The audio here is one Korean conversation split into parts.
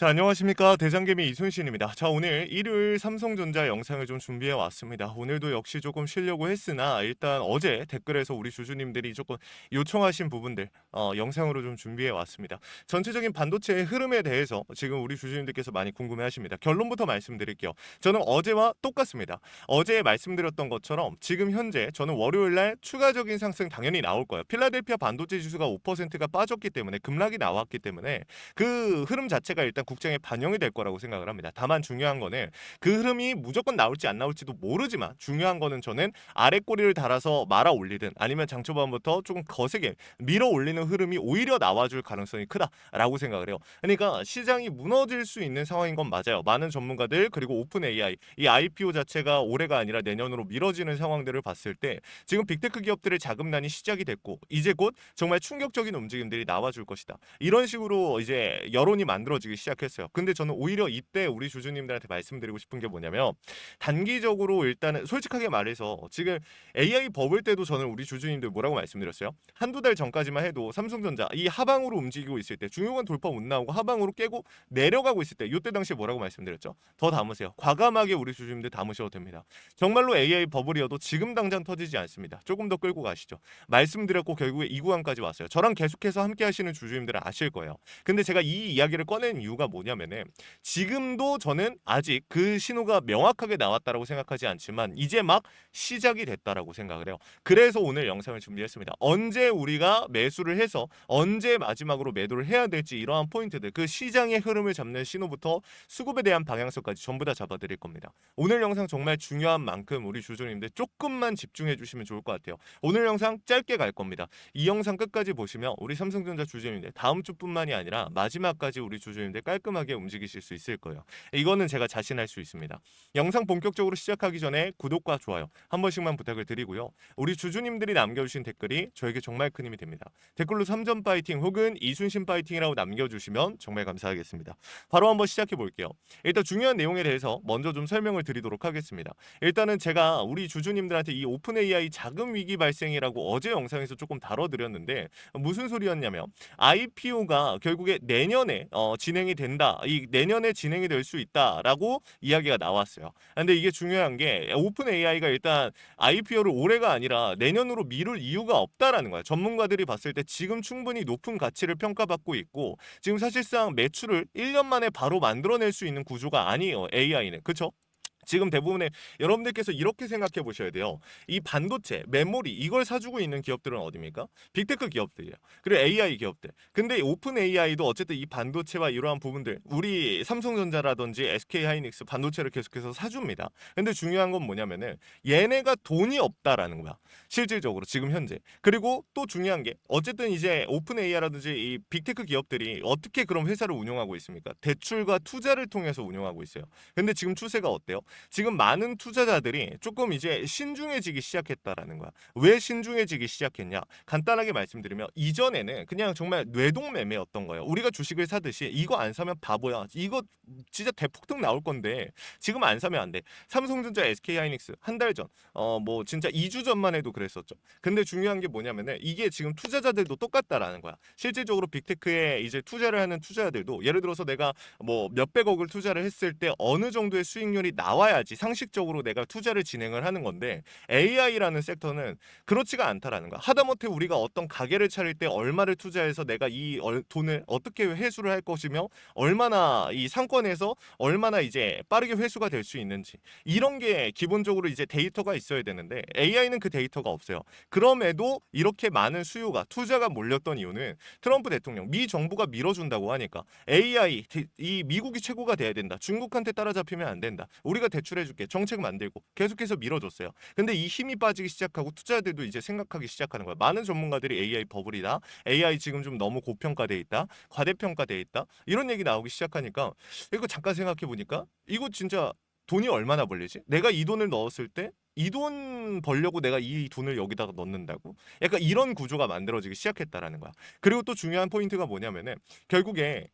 자, 안녕하십니까. 대장개미 이순신입니다. 자, 오늘 일요일 삼성전자 영상을 좀 준비해 왔습니다. 오늘도 역시 조금 쉬려고 했으나 일단 어제 댓글에서 우리 주주님들이 조금 요청하신 부분들 영상으로 좀 준비해 왔습니다. 전체적인 반도체의 흐름에 대해서 지금 우리 주주님들께서 많이 궁금해 하십니다. 결론부터 말씀드릴게요. 저는 어제와 똑같습니다. 어제 말씀드렸던 것처럼 지금 현재 저는 월요일 날 추가적인 상승 당연히 나올 거예요. 필라델피아 반도체 지수가 5%가 빠졌기 때문에 급락이 나왔기 때문에 그 흐름 자체가 일단 국장에 반영이 될 거라고 생각을 합니다. 다만 중요한 거는 그 흐름이 무조건 나올지 안 나올지도 모르지만 중요한 거는 저는 아래 꼬리를 달아서 말아 올리든 아니면 장초반부터 조금 거세게 밀어 올리는 흐름이 오히려 나와줄 가능성이 크다라고 생각을 해요. 그러니까 시장이 무너질 수 있는 상황인 건 맞아요. 많은 전문가들 그리고 오픈 AI 이 IPO 자체가 올해가 아니라 내년으로 미뤄지는 상황들을 봤을 때 지금 빅테크 기업들의 자금난이 시작이 됐고 이제 곧 정말 충격적인 움직임들이 나와줄 것이다. 이런 식으로 이제 여론이 만들어지기 시작했어요. 근데 저는 오히려 이때 우리 주주님들한테 말씀드리고 싶은 게 뭐냐면 단기적으로 일단은 솔직하게 말해서 지금 AI 버블 때도 저는 우리 주주님들 뭐라고 말씀드렸어요? 한두 달 전까지만 해도 삼성전자 이 하방으로 움직이고 있을 때 중요한 돌파 못 나오고 하방으로 깨고 내려가고 있을 때 이때 당시에 뭐라고 말씀드렸죠? 더 담으세요. 과감하게 우리 주주님들 담으셔도 됩니다. 정말로 AI 버블이어도 지금 당장 터지지 않습니다. 조금 더 끌고 가시죠. 말씀드렸고 결국에 이 구간까지 왔어요. 저랑 계속해서 함께 하시는 주주님들은 아실 거예요. 근데 제가 이 이야기를 꺼낸 이유가 뭐냐면은 지금도 저는 아직 그 신호가 명확하게 나왔다라고 생각하지 않지만 이제 막 시작이 됐다라고 생각을 해요. 그래서 오늘 영상을 준비했습니다. 언제 우리가 매수를 해서 언제 마지막으로 매도를 해야 될지 이러한 포인트들 그 시장의 흐름을 잡는 신호부터 수급에 대한 방향성까지 전부 다 잡아드릴 겁니다. 오늘 영상 정말 중요한 만큼 우리 주주님들 조금만 집중해 주시면 좋을 것 같아요. 오늘 영상 짧게 갈 겁니다. 이 영상 끝까지 보시면 우리 삼성전자 주주님들 다음 주뿐만이 아니라 마지막까지 우리 주주님들 깔끔하게 움직이실 수 있을 거예요. 이거는 제가 자신할 수 있습니다. 영상 본격적으로 시작하기 전에 구독과 좋아요 한 번씩만 부탁을 드리고요. 우리 주주님들이 남겨주신 댓글이 저에게 정말 큰 힘이 됩니다. 댓글로 3점 파이팅 혹은 이순신 파이팅이라고 남겨주시면 정말 감사하겠습니다. 바로 한번 시작해 볼게요. 일단 중요한 내용에 대해서 먼저 좀 설명을 드리도록 하겠습니다. 일단은 제가 우리 주주님들한테 이 오픈 AI 자금 위기 발생이라고 어제 영상에서 조금 다뤄드렸는데 무슨 소리였냐면 IPO가 결국에 내년에 진행이 된다. 이 내년에 진행이 될 수 있다라고 이야기가 나왔어요. 근데 이게 중요한 게 오픈 AI가 일단 IPO를 올해가 아니라 내년으로 미룰 이유가 없다라는 거야. 전문가들이 봤을 때 지금 충분히 높은 가치를 평가받고 있고 지금 사실상 매출을 1년 만에 바로 만들어낼 수 있는 구조가 아니에요. AI는. 그렇죠? 지금 대부분의 여러분들께서 이렇게 생각해 보셔야 돼요. 이 반도체, 메모리 이걸 사주고 있는 기업들은 어디입니까? 빅테크 기업들이에요. 그리고 AI 기업들. 근데 오픈 AI도 어쨌든 이 반도체와 이러한 부분들 우리 삼성전자라든지 SK 하이닉스 반도체를 계속해서 사줍니다. 근데 중요한 건 뭐냐면은 얘네가 돈이 없다라는 거야. 실질적으로 지금 현재. 그리고 또 중요한 게 어쨌든 이제 오픈 AI라든지 이 빅테크 기업들이 어떻게 그런 회사를 운영하고 있습니까? 대출과 투자를 통해서 운영하고 있어요. 근데 지금 추세가 어때요? 지금 많은 투자자들이 조금 이제 신중해지기 시작했다라는 거야. 왜 신중해지기 시작했냐? 간단하게 말씀드리면 이전에는 그냥 정말 뇌동매매였던 거예요. 우리가 주식을 사듯이 이거 안 사면 바보야. 이거 진짜 대폭등 나올 건데 지금 안 사면 안 돼. 삼성전자, SK하이닉스 한 달 전, 뭐 진짜 2주 전만 해도 그랬었죠. 근데 중요한 게 뭐냐면은 이게 지금 투자자들도 똑같다라는 거야. 실질적으로 빅테크에 이제 투자를 하는 투자자들도 예를 들어서 내가 뭐 몇백억을 투자를 했을 때 어느 정도의 수익률이 나와야지 상식적으로 내가 투자를 진행을 하는 건데 AI라는 섹터는 그렇지가 않다라는 거야. 하다못해 우리가 어떤 가게를 차릴 때 얼마를 투자해서 내가 이 돈을 어떻게 회수를 할 것이며 얼마나 이 상권에서 얼마나 이제 빠르게 회수가 될 수 있는지 이런 게 기본적으로 이제 데이터가 있어야 되는데 AI는 그 데이터가 없어요. 그럼에도 이렇게 많은 수요가 투자가 몰렸던 이유는 트럼프 대통령 미 정부가 밀어준다고 하니까 AI 이 미국이 최고가 돼야 된다. 중국한테 따라잡히면 안 된다. 우리가 대출해줄게. 정책 만들고 계속해서 밀어줬어요. 근데 이 힘이 빠지기 시작하고 투자자들도 이제 생각하기 시작하는 거야. 많은 전문가들이 AI 버블이다. AI 지금 좀 너무 고평가돼 있다. 과대평가돼 있다. 이런 얘기 나오기 시작하니까 이거 잠깐 생각해 보니까 이거 진짜 돈이 얼마나 벌리지? 내가 이 돈을 넣었을 때 이 돈 벌려고 내가 이 돈을 여기다가 넣는다고? 약간 이런 구조가 만들어지기 시작했다라는 거야. 그리고 또 중요한 포인트가 뭐냐면은 결국에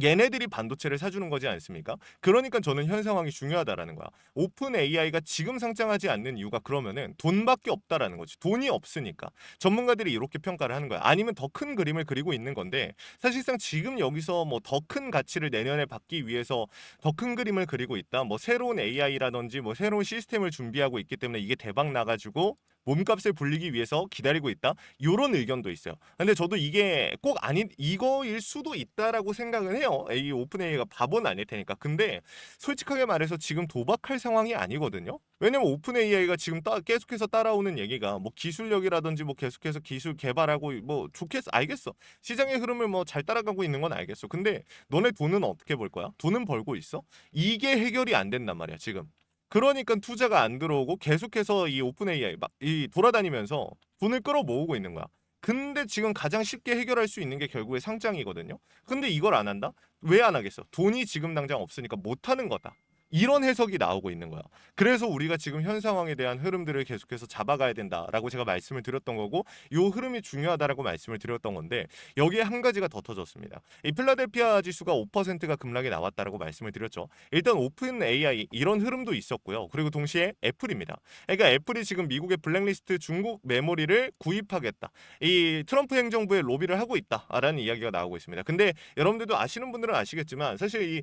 얘네들이 반도체를 사주는 거지 않습니까? 그러니까 저는 현 상황이 중요하다라는 거야. 오픈 AI가 지금 상장하지 않는 이유가 그러면은 돈밖에 없다라는 거지. 돈이 없으니까. 전문가들이 이렇게 평가를 하는 거야. 아니면 더 큰 그림을 그리고 있는 건데 사실상 지금 여기서 뭐 더 큰 가치를 내년에 받기 위해서 더 큰 그림을 그리고 있다. 뭐 새로운 AI라든지 뭐 새로운 시스템을 준비하고 있기 때문에 이게 대박 나가지고 몸값을 불리기 위해서 기다리고 있다. 요런 의견도 있어요. 근데 저도 이게 꼭 아닌 이거일 수도 있다라고 생각은 해요. 이 오픈 AI가 바보는 아닐 테니까. 근데 솔직하게 말해서 지금 도박할 상황이 아니거든요. 왜냐면 오픈 AI가 지금 계속해서 따라오는 얘기가 뭐 기술력이라든지 뭐 계속해서 기술 개발하고 뭐 좋겠어, 알겠어. 시장의 흐름을 뭐 잘 따라가고 있는 건 알겠어. 근데 너네 돈은 어떻게 벌 거야? 돈은 벌고 있어? 이게 해결이 안 된단 말이야 지금. 그러니까 투자가 안 들어오고 계속해서 이 오픈 AI 막 이 돌아다니면서 돈을 끌어모으고 있는 거야. 근데 지금 가장 쉽게 해결할 수 있는 게 결국에 상장이거든요. 근데 이걸 안 한다? 왜 안 하겠어? 돈이 지금 당장 없으니까 못 하는 거다. 이런 해석이 나오고 있는 거야. 그래서 우리가 지금 현 상황에 대한 흐름들을 계속해서 잡아가야 된다라고 제가 말씀을 드렸던 거고, 요 흐름이 중요하다라고 말씀을 드렸던 건데, 여기에 한 가지가 더 터졌습니다. 이 필라델피아 지수가 5%가 급락이 나왔다라고 말씀을 드렸죠. 일단 오픈 AI 이런 흐름도 있었고요. 그리고 동시에 애플입니다. 그러니까 애플이 지금 미국의 블랙리스트 중국 메모리를 구입하겠다. 이 트럼프 행정부에 로비를 하고 있다라는 이야기가 나오고 있습니다. 근데 여러분들도 아시는 분들은 아시겠지만 사실 이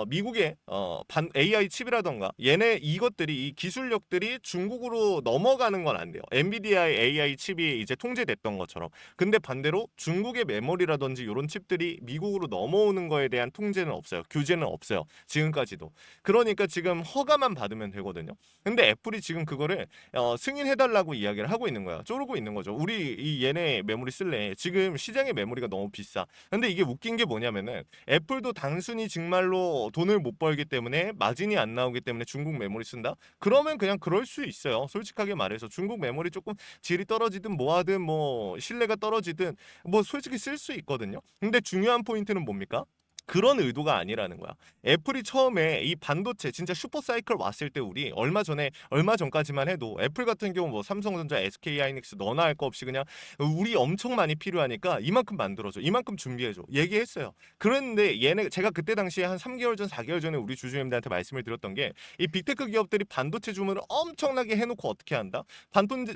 미국의 반 AI 칩이라던가 얘네 이것들이 이 기술력들이 중국으로 넘어가는 건 안 돼요. 엔비디아의 AI 칩이 이제 통제됐던 것처럼. 근데 반대로 중국의 메모리라든지 이런 칩들이 미국으로 넘어오는 거에 대한 통제는 없어요. 규제는 없어요. 지금까지도. 그러니까 지금 허가만 받으면 되거든요. 근데 애플이 지금 그거를 승인해달라고 이야기를 하고 있는 거야. 쪼르고 있는 거죠. 우리 이 얘네 메모리 쓸래. 지금 시장의 메모리가 너무 비싸. 근데 이게 웃긴 게 뭐냐면은 애플도 단순히 정말로 돈을 못 벌기 때문에 마진이 안 나오기 때문에 중국 메모리 쓴다? 그러면 그냥 그럴 수 있어요. 솔직하게 말해서 중국 메모리 조금 질이 떨어지든 뭐하든 뭐 신뢰가 떨어지든 뭐 솔직히 쓸 수 있거든요. 근데 중요한 포인트는 뭡니까? 그런 의도가 아니라는 거야. 애플이 처음에 이 반도체 진짜 슈퍼 사이클 왔을 때 우리 얼마 전까지만 해도 애플 같은 경우 뭐 삼성전자, SK 하이닉스 너나 할 거 없이 그냥 우리 엄청 많이 필요하니까 이만큼 만들어줘. 이만큼 준비해줘. 얘기했어요. 그런데 얘네 제가 그때 당시에 한 3개월 전, 4개월 전에 우리 주주님들한테 말씀을 드렸던 게 이 빅테크 기업들이 반도체 주문을 엄청나게 해놓고 어떻게 한다?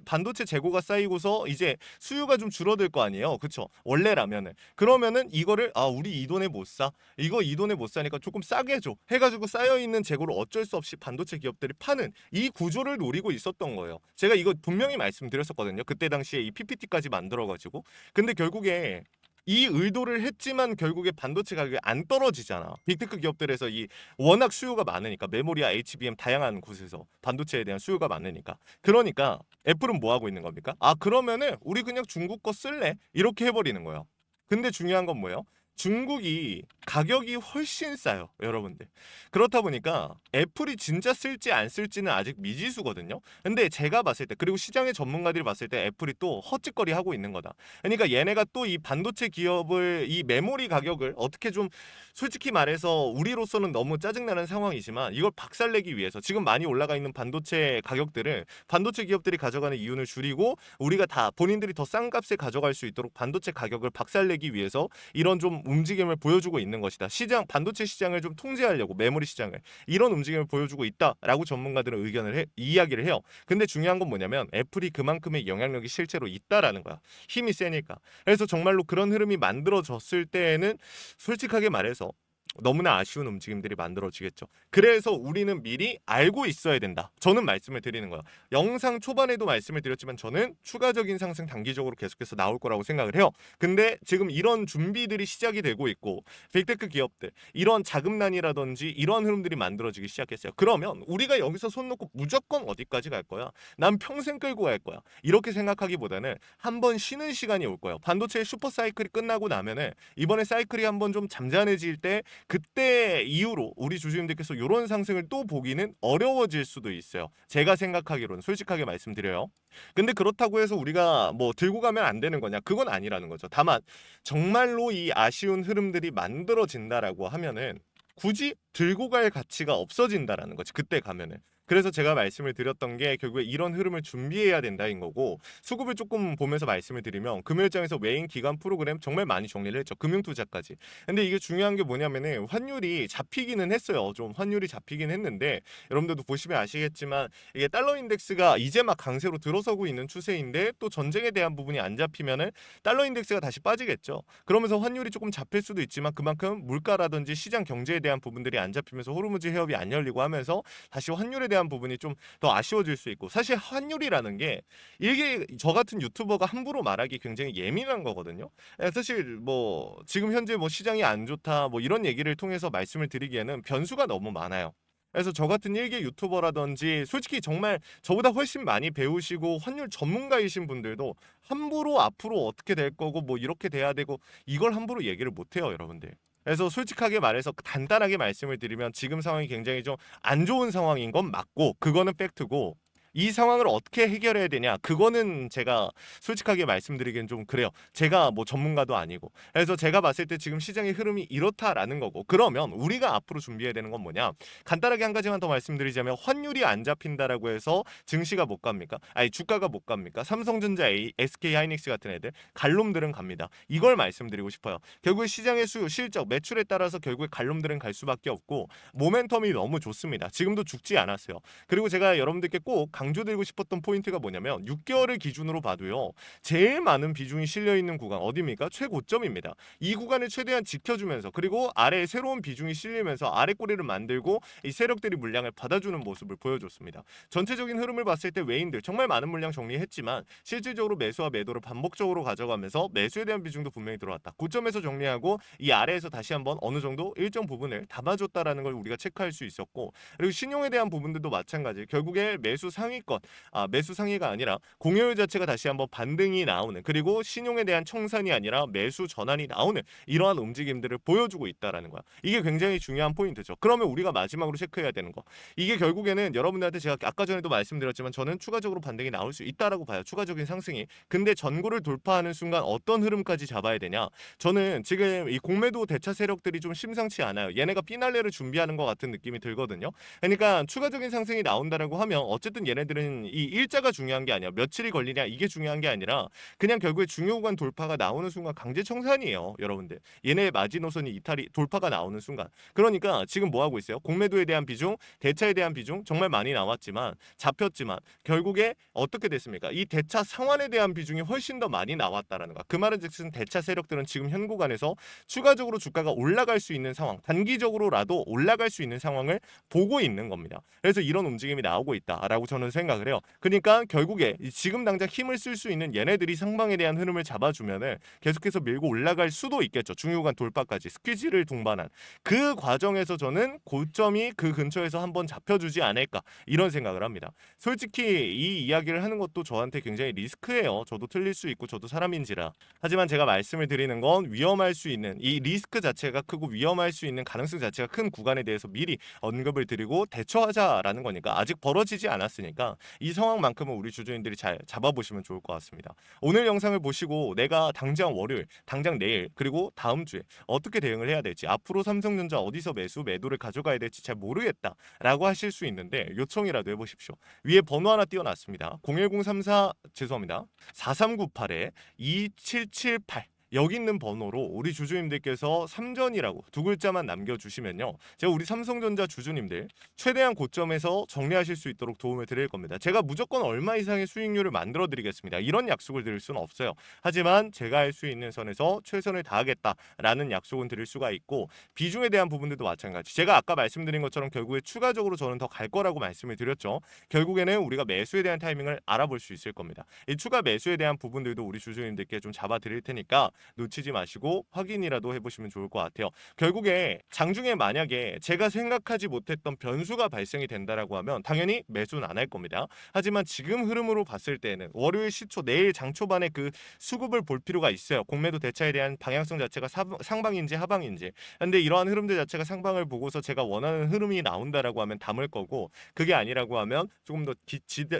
반도체 재고가 쌓이고서 이제 수요가 좀 줄어들 거 아니에요. 그쵸? 원래라면은. 그러면은 이거를 우리 이 돈에 못 사. 이거 이 돈에 못 사니까 조금 싸게 줘 해가지고 쌓여있는 재고를 어쩔 수 없이 반도체 기업들이 파는 이 구조를 노리고 있었던 거예요. 제가 이거 분명히 말씀드렸었거든요. 그때 당시에 이 PPT까지 만들어가지고. 근데 결국에 이 의도를 했지만 결국에 반도체 가격이 안 떨어지잖아. 빅테크 기업들에서 이 워낙 수요가 많으니까 메모리와 HBM 다양한 곳에서 반도체에 대한 수요가 많으니까. 그러니까 애플은 뭐 하고 있는 겁니까? 그러면은 우리 그냥 중국 거 쓸래? 이렇게 해버리는 거예요. 근데 중요한 건 뭐예요? 중국이 가격이 훨씬 싸요, 여러분들. 그렇다 보니까 애플이 진짜 쓸지 안 쓸지는 아직 미지수거든요. 근데 제가 봤을 때, 그리고 시장의 전문가들이 봤을 때 애플이 또 헛짓거리 하고 있는 거다. 그러니까 얘네가 또 이 반도체 기업을 이 메모리 가격을 어떻게 좀 솔직히 말해서 우리로서는 너무 짜증나는 상황이지만 이걸 박살내기 위해서 지금 많이 올라가 있는 반도체 가격들을 반도체 기업들이 가져가는 이윤을 줄이고 우리가 다 본인들이 더 싼 값에 가져갈 수 있도록 반도체 가격을 박살내기 위해서 이런 좀 움직임을 보여주고 있는 것이다. 반도체 시장을 좀 통제하려고 메모리 시장을 이런 움직임을 보여주고 있다라고 전문가들은 이야기를 해요. 근데 중요한 건 뭐냐면 애플이 그만큼의 영향력이 실제로 있다라는 거야. 힘이 세니까. 그래서 정말로 그런 흐름이 만들어졌을 때에는 솔직하게 말해서 너무나 아쉬운 움직임들이 만들어지겠죠. 그래서 우리는 미리 알고 있어야 된다. 저는 말씀을 드리는 거예요. 영상 초반에도 말씀을 드렸지만 저는 추가적인 상승 단기적으로 계속해서 나올 거라고 생각을 해요. 근데 지금 이런 준비들이 시작이 되고 있고 빅테크 기업들 이런 자금난이라든지 이런 흐름들이 만들어지기 시작했어요. 그러면 우리가 여기서 손 놓고 무조건 어디까지 갈 거야? 난 평생 끌고 갈 거야. 이렇게 생각하기보다는 한번 쉬는 시간이 올 거예요. 반도체의 슈퍼 사이클이 끝나고 나면은 이번에 사이클이 한번 좀 잠잠해질 때 그때 이후로 우리 주주님들께서 이런 상승을 또 보기는 어려워질 수도 있어요. 제가 생각하기로는 솔직하게 말씀드려요. 근데 그렇다고 해서 우리가 뭐 들고 가면 안 되는 거냐? 그건 아니라는 거죠. 다만 정말로 이 아쉬운 흐름들이 만들어진다라고 하면은 굳이 들고 갈 가치가 없어진다라는 거지. 그때 가면은. 그래서 제가 말씀을 드렸던 게 결국에 이런 흐름을 준비해야 된다인 거고 수급을 조금 보면서 말씀을 드리면 금요일장에서 메인 기간 프로그램 정말 많이 정리를 했죠. 금융투자까지. 근데 이게 중요한 게 뭐냐면은 환율이 잡히기는 했어요. 좀 환율이 잡히긴 했는데 여러분들도 보시면 아시겠지만 이게 달러 인덱스가 이제 막 강세로 들어서고 있는 추세인데 또 전쟁에 대한 부분이 안 잡히면은 달러 인덱스가 다시 빠지겠죠. 그러면서 환율이 조금 잡힐 수도 있지만 그만큼 물가라든지 시장 경제에 대한 부분들이 안 잡히면서 호르무즈 해협이 안 열리고 하면서 다시 환율에 대한 부분이 좀 더 아쉬워질 수 있고 사실 환율이라는 게 이게 저 같은 유튜버가 함부로 말하기 굉장히 예민한 거거든요. 사실 뭐 지금 현재 뭐 시장이 안 좋다 뭐 이런 얘기를 통해서 말씀을 드리기에는 변수가 너무 많아요. 그래서 저 같은 일개 유튜버라든지 솔직히 정말 저보다 훨씬 많이 배우시고 환율 전문가이신 분들도 함부로 앞으로 어떻게 될 거고 뭐 이렇게 돼야 되고 이걸 함부로 얘기를 못 해요, 여러분들. 그래서 솔직하게 말해서 간단하게 말씀을 드리면 지금 상황이 굉장히 좀 안 좋은 상황인 건 맞고 그거는 팩트고 이 상황을 어떻게 해결해야 되냐 그거는 제가 솔직하게 말씀드리기엔 좀 그래요. 제가 뭐 전문가도 아니고 그래서 제가 봤을 때 지금 시장의 흐름이 이렇다라는 거고 그러면 우리가 앞으로 준비해야 되는 건 뭐냐 간단하게 한 가지만 더 말씀드리자면 환율이 안 잡힌다라고 해서 증시가 못 갑니까? 아니 주가가 못 갑니까? 삼성전자, SK 하이닉스 같은 애들 갈놈들은 갑니다. 이걸 말씀드리고 싶어요. 결국 시장의 수요, 실적, 매출에 따라서 결국에 갈놈들은 갈 수밖에 없고 모멘텀이 너무 좋습니다. 지금도 죽지 않았어요. 그리고 제가 여러분들께 꼭 강조드리고 싶었던 포인트가 뭐냐면 6개월을 기준으로 봐도요. 제일 많은 비중이 실려 있는 구간 어디입니까? 최고점입니다. 이 구간을 최대한 지켜주면서 그리고 아래에 새로운 비중이 실리면서 아래 꼬리를 만들고 이 세력들이 물량을 받아주는 모습을 보여줬습니다. 전체적인 흐름을 봤을 때 외인들 정말 많은 물량 정리했지만 실질적으로 매수와 매도를 반복적으로 가져가면서 매수에 대한 비중도 분명히 들어왔다. 고점에서 정리하고 이 아래에서 다시 한번 어느 정도 일정 부분을 담아줬다라는 걸 우리가 체크할 수 있었고 그리고 신용에 대한 부분들도 마찬가지. 결국에 매수 상위권, 매수 상위가 아니라 공여율 자체가 다시 한번 반등이 나오는 그리고 신용에 대한 청산이 아니라 매수 전환이 나오는 이러한 움직임들을 보여주고 있다라는 거야. 이게 굉장히 중요한 포인트죠. 그러면 우리가 마지막으로 체크해야 되는 거. 이게 결국에는 여러분들한테 제가 아까 전에도 말씀드렸지만 저는 추가적으로 반등이 나올 수 있다라고 봐요. 추가적인 상승이. 근데 전고를 돌파하는 순간 어떤 흐름까지 잡아야 되냐? 저는 지금 이 공매도 대차 세력들이 좀 심상치 않아요. 얘네가 피날레를 준비하는 것 같은 느낌이 들거든요. 그러니까 추가적인 상승이 나온다라고 하면 어쨌든 얘네들은 이 일자가 중요한 게 아니야. 며칠이 걸리냐 이게 중요한 게 아니라 그냥 결국에 중요 구간 돌파가 나오는 순간 강제 청산이에요, 여러분들. 얘네의 마지노선이 이탈이 돌파가 나오는 순간. 그러니까 지금 뭐 하고 있어요? 공매도에 대한 비중, 대차에 대한 비중 정말 많이 나왔지만 잡혔지만 결국에 어떻게 됐습니까? 이 대차 상환에 대한 비중이 훨씬 더 많이 나왔다라는 거. 그 말은즉슨 대차 세력들은 지금 현 구간에서 추가적으로 주가가 올라갈 수 있는 상황, 단기적으로라도 올라갈 수 있는 상황을 보고 있는 겁니다. 그래서 이런 움직임이 나오고 있다라고 저는 생각을 해요. 그러니까 결국에 지금 당장 힘을 쓸 수 있는 얘네들이 상방에 대한 흐름을 잡아주면은 계속해서 밀고 올라갈 수도 있겠죠. 중요한 돌파까지 스퀴즈를 동반한 그 과정에서 저는 고점이 그 근처에서 한번 잡혀주지 않을까 이런 생각을 합니다. 솔직히 이 이야기를 하는 것도 저한테 굉장히 리스크예요. 저도 틀릴 수 있고 저도 사람인지라. 하지만 제가 말씀을 드리는 건 위험할 수 있는 이 리스크 자체가 크고 위험할 수 있는 가능성 자체가 큰 구간에 대해서 미리 언급을 드리고 대처하자라는 거니까 아직 벌어지지 않았으니까 이 상황만큼은 우리 주주님들이 잘 잡아보시면 좋을 것 같습니다. 오늘 영상을 보시고 내가 당장 월요일, 당장 내일 그리고 다음 주에 어떻게 대응을 해야 될지 앞으로 삼성전자 어디서 매도를 가져가야 될지 잘 모르겠다라고 하실 수 있는데 요청이라도 해보십시오. 위에 번호 하나 띄워놨습니다. 01034 죄송합니다. 4398에 2778 여기 있는 번호로 우리 주주님들께서 삼전이라고 두 글자만 남겨주시면요. 제가 우리 삼성전자 주주님들 최대한 고점에서 정리하실 수 있도록 도움을 드릴 겁니다. 제가 무조건 얼마 이상의 수익률을 만들어 드리겠습니다. 이런 약속을 드릴 수는 없어요. 하지만 제가 할 수 있는 선에서 최선을 다하겠다라는 약속은 드릴 수가 있고 비중에 대한 부분들도 마찬가지. 제가 아까 말씀드린 것처럼 결국에 추가적으로 저는 더 갈 거라고 말씀을 드렸죠. 결국에는 우리가 매수에 대한 타이밍을 알아볼 수 있을 겁니다. 이 추가 매수에 대한 부분들도 우리 주주님들께 좀 잡아 드릴 테니까 놓치지 마시고 확인이라도 해보시면 좋을 것 같아요. 결국에 장중에 만약에 제가 생각하지 못했던 변수가 발생이 된다라고 하면 당연히 매수는 안 할 겁니다. 하지만 지금 흐름으로 봤을 때는 월요일 시초 내일 장 초반에 그 수급을 볼 필요가 있어요. 공매도 대차에 대한 방향성 자체가 상방인지 하방인지. 근데 이러한 흐름들 자체가 상방을 보고서 제가 원하는 흐름이 나온다라고 하면 담을 거고 그게 아니라고 하면 조금 더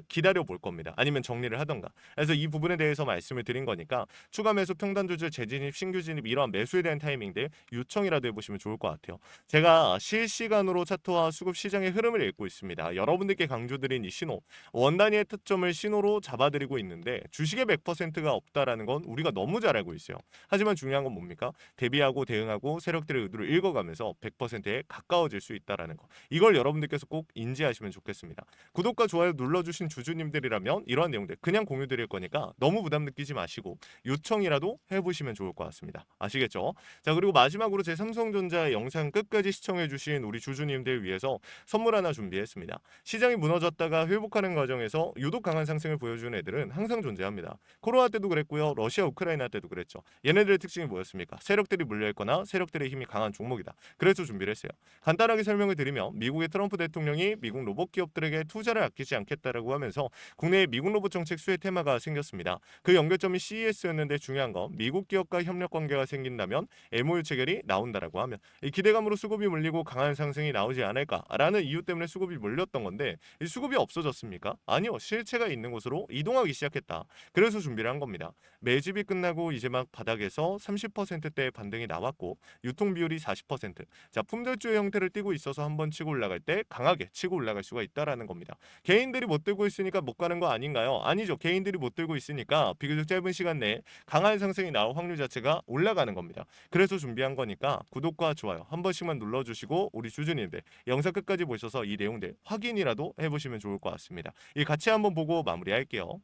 기다려 볼 겁니다. 아니면 정리를 하던가. 그래서 이 부분에 대해서 말씀을 드린 거니까 추가 매수 평단 조절 재진입, 신규 진입 이러한 매수에 대한 타이밍들 요청이라도 해보시면 좋을 것 같아요. 제가 실시간으로 차트와 수급 시장의 흐름을 읽고 있습니다. 여러분들께 강조드린 이 신호, 원단위의 타점을 신호로 잡아드리고 있는데 주식의 100%가 없다라는 건 우리가 너무 잘 알고 있어요. 하지만 중요한 건 뭡니까? 대비하고 대응하고 세력들의 의도를 읽어가면서 100%에 가까워질 수 있다라는 거. 이걸 여러분들께서 꼭 인지하시면 좋겠습니다. 구독과 좋아요 눌러주신 주주님들이라면 이러한 내용들 그냥 공유 드릴 거니까 너무 부담 느끼지 마시고 요청이라도 해보시면 좋을 것 같습니다. 아시겠죠? 자, 그리고 마지막으로 제 삼성전자 영상 끝까지 시청해주신 우리 주주님들 위해서 선물 하나 준비했습니다. 시장이 무너졌다가 회복하는 과정에서 유독 강한 상승을 보여주는 애들은 항상 존재합니다. 코로나 때도 그랬고요. 러시아 우크라이나 때도 그랬죠. 얘네들의 특징이 뭐였습니까? 세력들이 물려있거나 세력들의 힘이 강한 종목이다. 그래서 준비를 했어요. 간단하게 설명을 드리면 미국의 트럼프 대통령이 미국 로봇 기업들에게 투자를 아끼지 않겠다라고 하면서 국내에 미국 로봇 정책 수혜 테마가 생겼습니다. 그 연결점이 CES였는데 중요한 건 미국 기업과 협력 관계가 생긴다면 MOU 체결이 나온다라고 하면 이 기대감으로 수급이 몰리고 강한 상승이 나오지 않을까라는 이유 때문에 수급이 몰렸던 건데 이 수급이 없어졌습니까? 아니요. 실체가 있는 곳으로 이동하기 시작했다. 그래서 준비를 한 겁니다. 매집이 끝나고 이제 막 바닥에서 30%대의 반등이 나왔고 유통 비율이 40%. 자, 품절주의 형태를 띠고 있어서 한번 치고 올라갈 때 강하게 치고 올라갈 수가 있다라는 겁니다. 개인들이 못 들고 있으니까 못 가는 거 아닌가요? 아니죠. 개인들이 못 들고 있으니까 비교적 짧은 시간 내에 강한 상승이 나올 확률 자체가 올라가는 겁니다. 그래서 준비한 거니까 구독과 좋아요 한 번씩만 눌러주시고 우리 주주님들 영상 끝까지 보셔서 이 내용들 확인이라도 해보시면 좋을 것 같습니다. 이 같이 한번 보고 마무리할게요.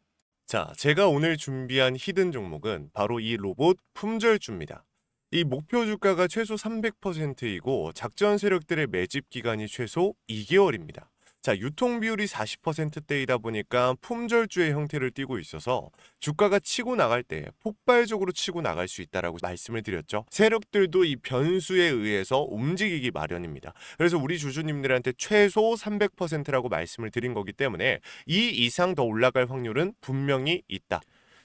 자, 제가 오늘 준비한 히든 종목은 바로 이 로봇 품절주입니다. 이 목표 주가가 최소 300%이고 작전 세력들의 매집 기간이 최소 2개월입니다. 자, 유통 비율이 40%대이다 보니까 품절주의 형태를 띠고 있어서 주가가 치고 나갈 때 폭발적으로 치고 나갈 수 있다라고 말씀을 드렸죠. 세력들도 이 변수에 의해서 움직이기 마련입니다. 그래서 우리 주주님들한테 최소 300%라고 말씀을 드린 거기 때문에 이 이상 더 올라갈 확률은 분명히 있다.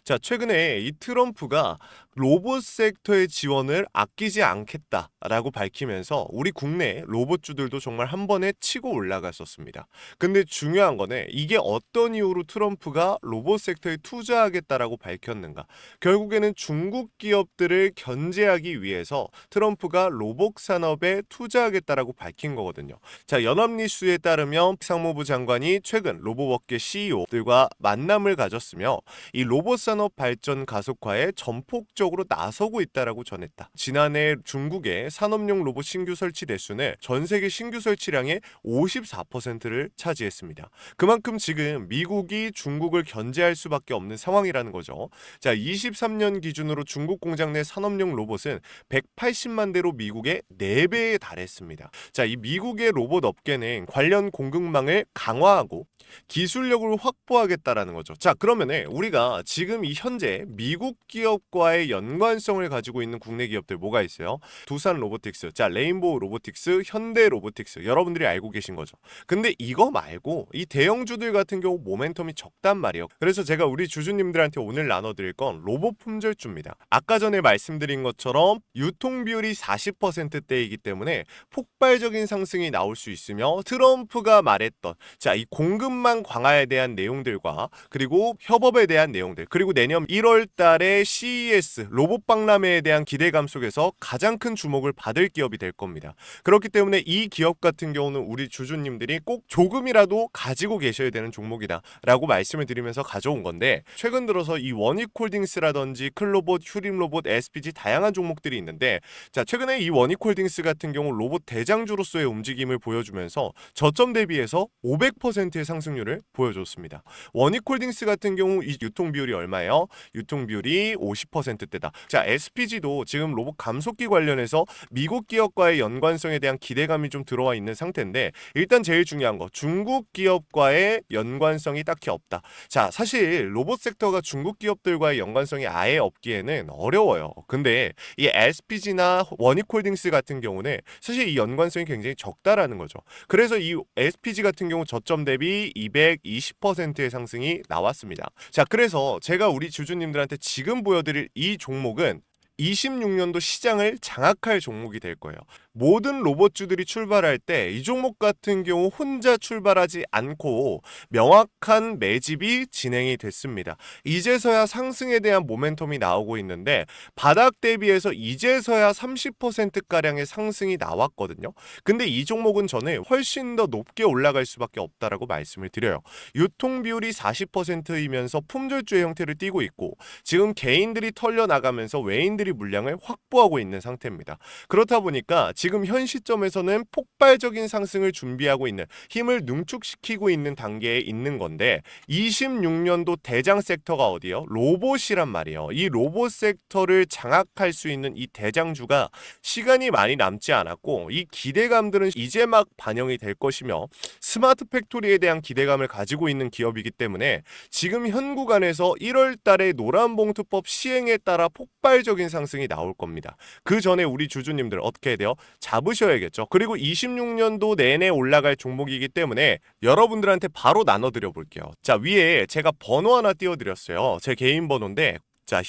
자, 최근에 이 트럼프가 로봇 섹터의 지원을 아끼지 않겠다라고 밝히면서 우리 국내 로봇주들도 정말 한 번에 치고 올라갔었습니다. 근데 중요한 거는 이게 어떤 이유로 트럼프가 로봇 섹터에 투자하겠다라고 밝혔는가? 결국에는 중국 기업들을 견제하기 위해서 트럼프가 로봇 산업에 투자하겠다라고 밝힌 거거든요. 자, 연합뉴스에 따르면 상무부 장관이 최근 로봇업계 CEO들과 만남을 가졌으며 이 로봇 산업 발전 가속화에 전폭적으로 나서고 있다라고 전했다. 지난해 중국의 산업용 로봇 신규 설치 대수는 전 세계 신규 설치량의 54%를 차지했습니다. 그만큼 지금 미국이 중국을 견제할 수밖에 없는 상황이라는 거죠. 자, 23년 기준으로 중국 공장 내 산업용 로봇은 180만 대로 미국의 4배에 달했습니다. 자, 이 미국의 로봇 업계는 관련 공급망을 강화하고 기술력을 확보하겠다라는 거죠. 자, 그러면은 우리가 지금 이 현재 미국 기업과의 연관성을 가지고 있는 국내 기업들 뭐가 있어요? 두산 로보틱스, 자, 레인보우 로보틱스, 현대 로보틱스 여러분들이 알고 계신 거죠. 근데 이거 말고 이 대형주들 같은 경우 모멘텀이 적단 말이에요. 그래서 제가 우리 주주님들한테 오늘 나눠드릴 건 로봇 품절주입니다. 아까 전에 말씀드린 것처럼 유통 비율이 40%대이기 때문에 폭발적인 상승이 나올 수 있으며 트럼프가 말했던 자, 이 공급망 강화에 대한 내용들과 그리고 협업에 대한 내용들 그리고 내년 1월 달에 CES 로봇 박람회에 대한 기대감 속에서 가장 큰 주목을 받을 기업이 될 겁니다. 그렇기 때문에 이 기업 같은 경우는 우리 주주님들이 꼭 조금이라도 가지고 계셔야 되는 종목이다 라고 말씀을 드리면서 가져온 건데 최근 들어서 이 원익홀딩스라든지 클로봇, 휴림로봇, SPG 다양한 종목들이 있는데 자, 최근에 이 원익홀딩스 같은 경우 로봇 대장주로서의 움직임을 보여주면서 저점 대비해서 500%의 상승률을 보여줬습니다. 원익홀딩스 같은 경우 이 유통 비율이 얼마예요? 유통 비율이 50%대다. 자, SPG도 지금 로봇 감속기 관련해서 미국 기업과의 연관성에 대한 기대감이 좀 들어와 있는 상태인데 일단 제일 중요한 거 중국 기업과의 연관성이 딱히 없다. 자, 사실 로봇 섹터가 중국 기업들과의 연관성이 아예 없기에는 어려워요. 근데 이 SPG나 원익홀딩스 같은 경우는 사실 이 연관성이 굉장히 적다라는 거죠. 그래서 이 SPG 같은 경우 저점 대비 220%의 상승이 나왔습니다. 자, 그래서 제가 우리 주주님들한테 지금 보여드릴 이 종목은 26년도 시장을 장악할 종목이 될 거예요. 모든 로봇주들이 출발할 때 이 종목 같은 경우 혼자 출발하지 않고 명확한 매집이 진행이 됐습니다. 이제서야 상승에 대한 모멘텀이 나오고 있는데 바닥 대비해서 이제서야 30%가량의 상승이 나왔거든요. 근데 이 종목은 저는 훨씬 더 높게 올라갈 수밖에 없다라고 말씀을 드려요. 유통 비율이 40%이면서 품절주의 형태를 띠고 있고 지금 개인들이 털려 나가면서 외인들이 물량을 확보하고 있는 상태입니다. 그렇다 보니까 지금 현 시점에서는 폭발적인 상승을 준비하고 있는, 힘을 능축시키고 있는 단계에 있는 건데 26년도 대장 섹터가 어디요? 로봇이란 말이에요. 이 로봇 섹터를 장악할 수 있는 이 대장주가 시간이 많이 남지 않았고 이 기대감들은 이제 막 반영이 될 것이며 스마트 팩토리에 대한 기대감을 가지고 있는 기업이기 때문에 지금 현 구간에서 1월 달에 노란봉투법 시행에 따라 폭발적인 상승이 나올 겁니다. 그 전에 우리 주주님들 어떻게 해야 돼요? 잡으셔야겠죠. 그리고 26년도 내내 올라갈 종목이기 때문에 여러분들한테 바로 나눠드려 볼게요. 자, 위에 제가 번호 하나 띄워드렸어요. 제 개인 번호인데, 자,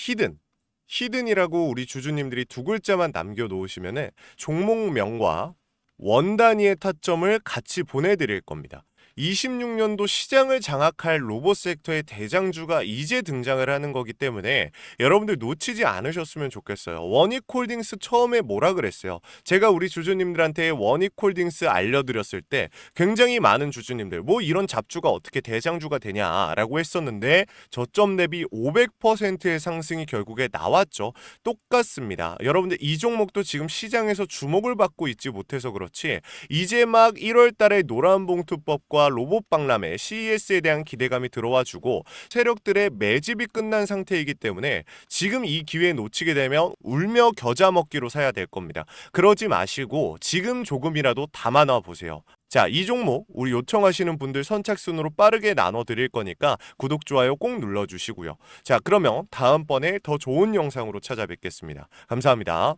히든이라고 우리 주주님들이 두 글자만 남겨놓으시면은 종목명과 원 단위의 타점을 같이 보내드릴 겁니다. 26년도 시장을 장악할 로봇 섹터의 대장주가 이제 등장을 하는 거기 때문에 여러분들 놓치지 않으셨으면 좋겠어요. 원익홀딩스 처음에 뭐라 그랬어요? 제가 우리 주주님들한테 원익홀딩스 알려드렸을 때 굉장히 많은 주주님들 뭐 이런 잡주가 어떻게 대장주가 되냐라고 했었는데 저점 대비 500%의 상승이 결국에 나왔죠. 똑같습니다. 여러분들 이 종목도 지금 시장에서 주목을 받고 있지 못해서 그렇지 이제 막 1월 달에 노란봉투법과 로봇 박람회 CES에 대한 기대감이 들어와주고 세력들의 매집이 끝난 상태이기 때문에 지금 이 기회 놓치게 되면 울며 겨자 먹기로 사야 될 겁니다. 그러지 마시고 지금 조금이라도 담아놔 보세요. 자, 이 종목 우리 요청하시는 분들 선착순으로 빠르게 나눠드릴 거니까 구독, 좋아요 꼭 눌러주시고요. 자, 그러면 다음번에 더 좋은 영상으로 찾아뵙겠습니다. 감사합니다.